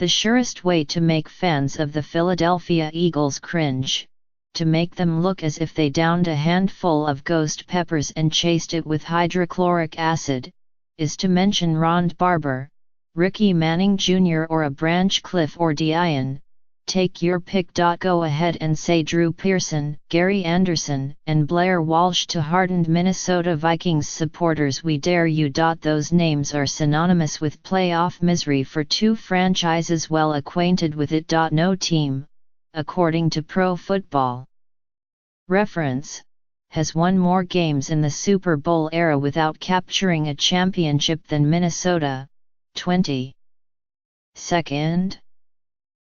The surest way to make fans of the Philadelphia Eagles cringe, to make them look as if they downed a handful of ghost peppers and chased it with hydrochloric acid, is to mention Ron Barber, Ricky Manning Jr. or a Branch Cliff or Dion. Take your pick. Go ahead and say Drew Pearson, Gary Anderson, and Blair Walsh to hardened Minnesota Vikings supporters. We dare you. Those names are synonymous with playoff misery for two franchises well acquainted with it. No team, according to Pro Football Reference, has won more games in the Super Bowl era without capturing a championship than Minnesota, 20. Second,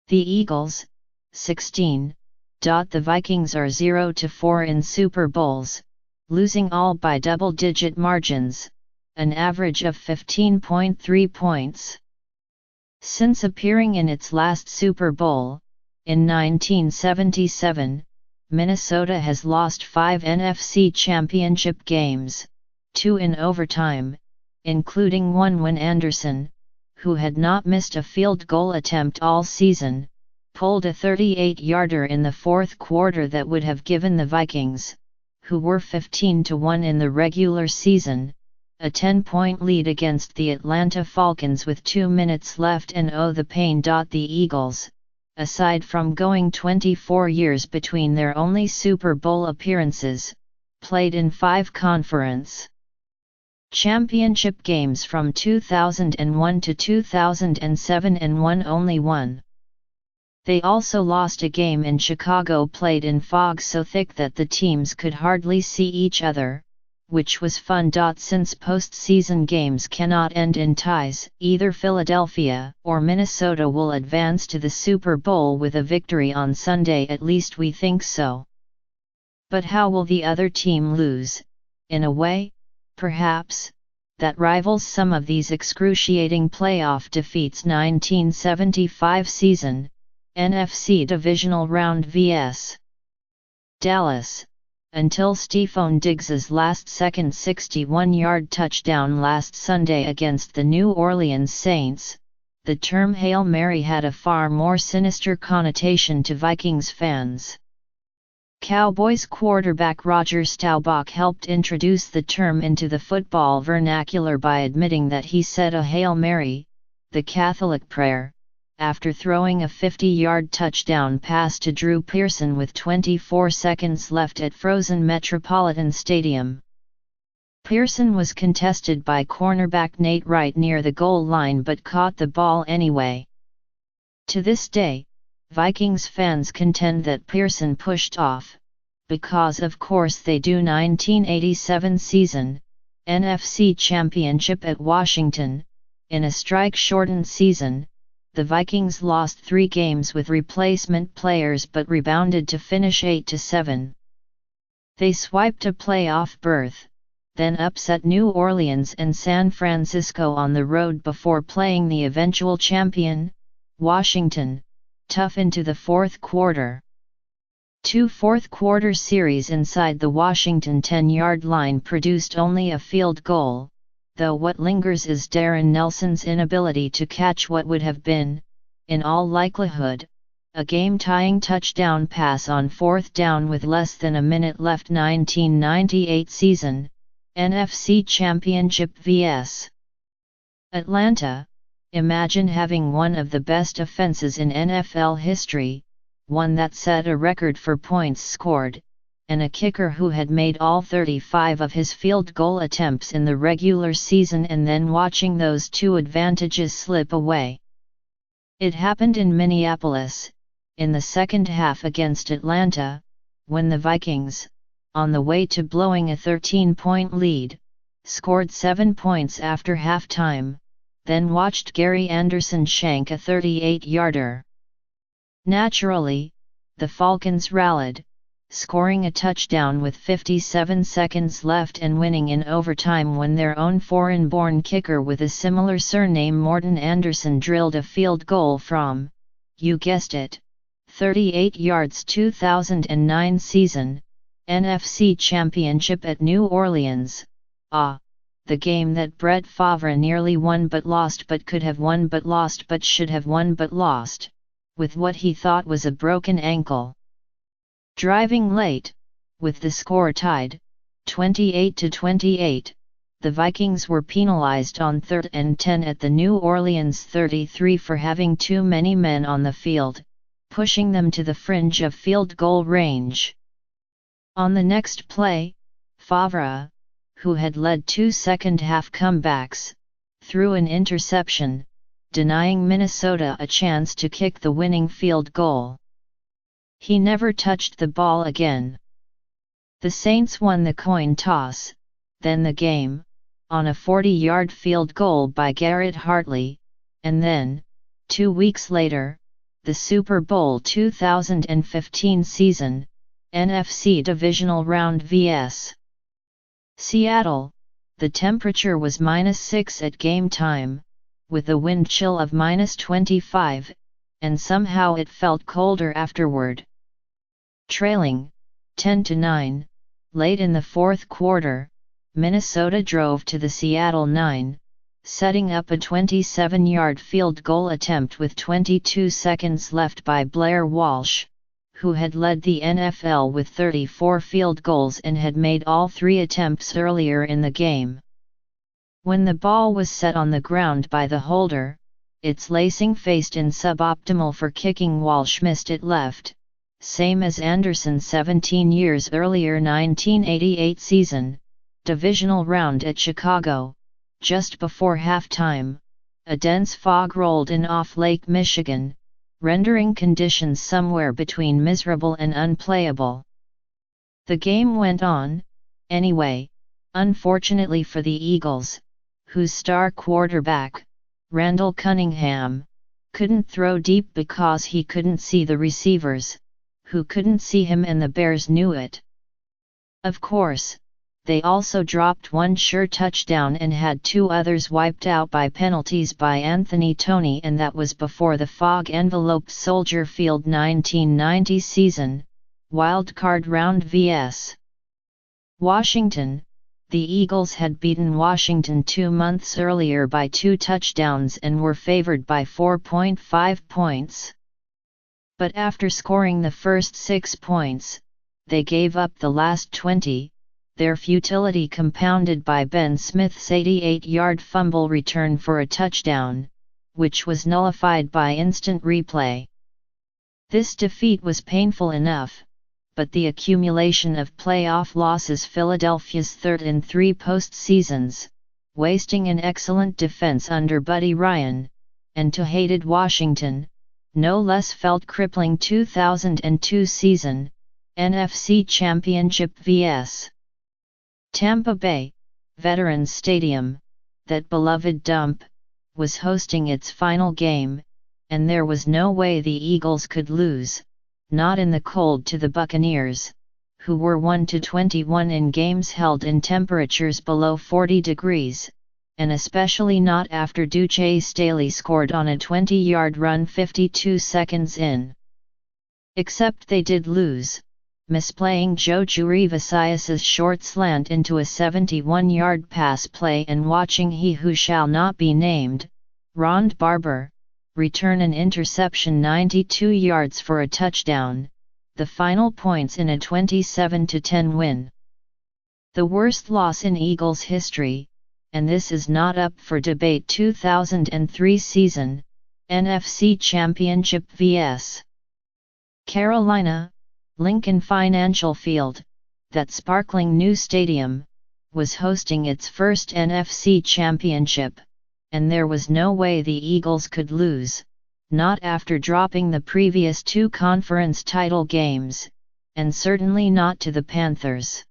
the Eagles, 16. The Vikings are 0-4 in Super Bowls, losing all by double-digit margins, an average of 15.3 points. Since appearing in its last Super Bowl, in 1977, Minnesota has lost 5 NFC Championship games, 2 in overtime, including one when Anderson, who had not missed a field goal attempt all season, pulled a 38-yarder in the fourth quarter that would have given the Vikings, who were 15-1 in the regular season, a 10-point lead against the Atlanta Falcons with 2 minutes left and oh the pain. The Eagles, aside from going 24 years between their only Super Bowl appearances, played in 5 conference championship games from 2001 to 2007 and won only one. They also lost a game in Chicago played in fog so thick that the teams could hardly see each other, which was fun. Since postseason games cannot end in ties, either Philadelphia or Minnesota will advance to the Super Bowl with a victory on Sunday, at least we think so. But how will the other team lose, in a way, perhaps, that rivals some of these excruciating playoff defeats? 1975 season, NFC Divisional Round vs. Dallas, until Stephon Diggs's last-second 61-yard touchdown last Sunday against the New Orleans Saints, the term Hail Mary had a far more sinister connotation to Vikings fans. Cowboys quarterback Roger Staubach helped introduce the term into the football vernacular by admitting that he said a Hail Mary, the Catholic prayer, after throwing a 50-yard touchdown pass to Drew Pearson with 24 seconds left at frozen Metropolitan Stadium. Pearson was contested by cornerback Nate Wright near the goal line but caught the ball anyway. To this day, Vikings fans contend that Pearson pushed off, because of course they do. 1987 season, NFC Championship at Washington, in a strike-shortened season, the Vikings lost 3 games with replacement players but rebounded to finish 8-7. They swiped a playoff berth, then upset New Orleans and San Francisco on the road before playing the eventual champion, Washington, tough into the fourth quarter. 2 fourth-quarter series inside the Washington 10-yard line produced only a field goal, though what lingers is Darren Nelson's inability to catch what would have been, in all likelihood, a game-tying touchdown pass on 4th down with less than a minute left. 1998 season, NFC Championship vs. Atlanta. Imagine having one of the best offenses in NFL history, one that set a record for points scored, and a kicker who had made all 35 of his field goal attempts in the regular season, and then watching those 2 advantages slip away. It happened in Minneapolis, in the second half against Atlanta, when the Vikings, on the way to blowing a 13-point lead, scored 7 points after halftime, then watched Gary Anderson shank a 38-yarder. Naturally, the Falcons rallied, scoring a touchdown with 57 seconds left and winning in overtime when their own foreign-born kicker with a similar surname Morten Andersen drilled a field goal from, you guessed it, 38 yards. 2009 season, NFC Championship at New Orleans. the game that Brett Favre nearly won but lost but could have won but lost but should have won but lost, with what he thought was a broken ankle. Driving late, with the score tied, 28-28, the Vikings were penalized on 3rd and 10 at the New Orleans 33 for having too many men on the field, pushing them to the fringe of field goal range. On the next play, Favre, who had led 2 second-half comebacks, threw an interception, denying Minnesota a chance to kick the winning field goal. He never touched the ball again. The Saints won the coin toss, then the game, on a 40-yard field goal by Garrett Hartley, and then, 2 weeks later, the Super Bowl 2015 season, NFC Divisional Round vs. Seattle, the temperature was -6 at game time, with a wind chill of -25, and somehow it felt colder afterward. Trailing, 10-9, late in the fourth quarter, Minnesota drove to the Seattle 9, setting up a 27-yard field goal attempt with 22 seconds left by Blair Walsh, who had led the NFL with 34 field goals and had made all 3 attempts earlier in the game. When the ball was set on the ground by the holder, its lacing faced in suboptimal for kicking. Walsh missed it left, same as Anderson 17 years earlier 1988 season, divisional round at Chicago. Just before halftime, a dense fog rolled in off Lake Michigan, rendering conditions somewhere between miserable and unplayable. The game went on, anyway, unfortunately for the Eagles, whose star quarterback, Randall Cunningham, couldn't throw deep because he couldn't see the receivers, who couldn't see him, and the Bears knew it. Of course, they also dropped one sure touchdown and had 2 others wiped out by penalties by Anthony Toney, and that was before the fog-enveloped Soldier Field 1990 season, Wild Card Round vs. Washington. The Eagles had beaten Washington 2 months earlier by 2 touchdowns and were favored by 4.5 points. But after scoring the first 6 points, they gave up the last 20, their futility compounded by Ben Smith's 88-yard fumble return for a touchdown, which was nullified by instant replay. This defeat was painful enough, but the accumulation of playoff losses, Philadelphia's 3rd in 3 postseasons, wasting an excellent defense under Buddy Ryan, and to hated Washington, no less, felt crippling. 2002 season, NFC Championship vs. Tampa Bay, Veterans Stadium, that beloved dump, was hosting its final game, and there was no way the Eagles could lose, not in the cold to the Buccaneers, who were 1-21 in games held in temperatures below 40 degrees, and especially not after Duce Staley scored on a 20-yard run 52 seconds in. Except they did lose, misplaying Joe Jurevicius's short slant into a 71-yard pass play and watching he who shall not be named, Rond Barber, return an interception 92 yards for a touchdown, the final points in a 27-10 win. The worst loss in Eagles history, and this is not up for debate. 2003 season, NFC Championship vs. Carolina, Lincoln Financial Field, that sparkling new stadium, was hosting its first NFC Championship, and there was no way the Eagles could lose, not after dropping the previous 2 conference title games, and certainly not to the Panthers.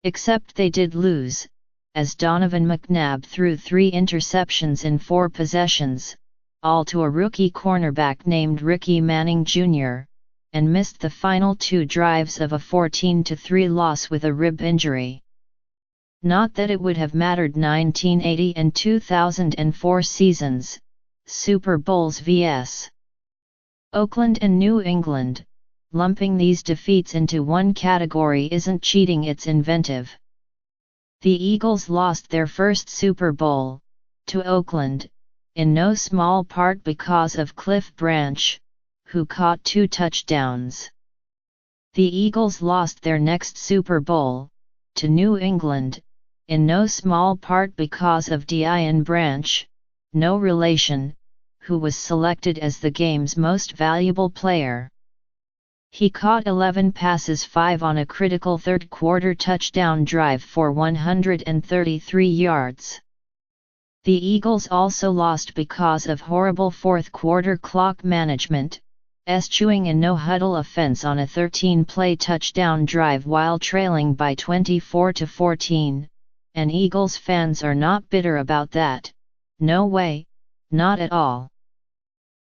Except they did lose, as Donovan McNabb threw 3 interceptions in 4 possessions, all to a rookie cornerback named Ricky Manning Jr., and missed the final 2 drives of a 14-3 loss with a rib injury. Not that it would have mattered. 1980 and 2004 seasons, Super Bowls vs. Oakland and New England, lumping these defeats into one category isn't cheating, it's inventive. The Eagles lost their first Super Bowl, to Oakland, in no small part because of Cliff Branch, who caught 2 touchdowns. The Eagles lost their next Super Bowl, to New England, in no small part because of Deion Branch, no relation, who was selected as the game's most valuable player. He caught 11 passes, 5 on a critical third-quarter touchdown drive for 133 yards. The Eagles also lost because of horrible fourth-quarter clock management, eschewing a no-huddle offense on a 13-play touchdown drive while trailing by 24-14, and Eagles fans are not bitter about that, no way, not at all.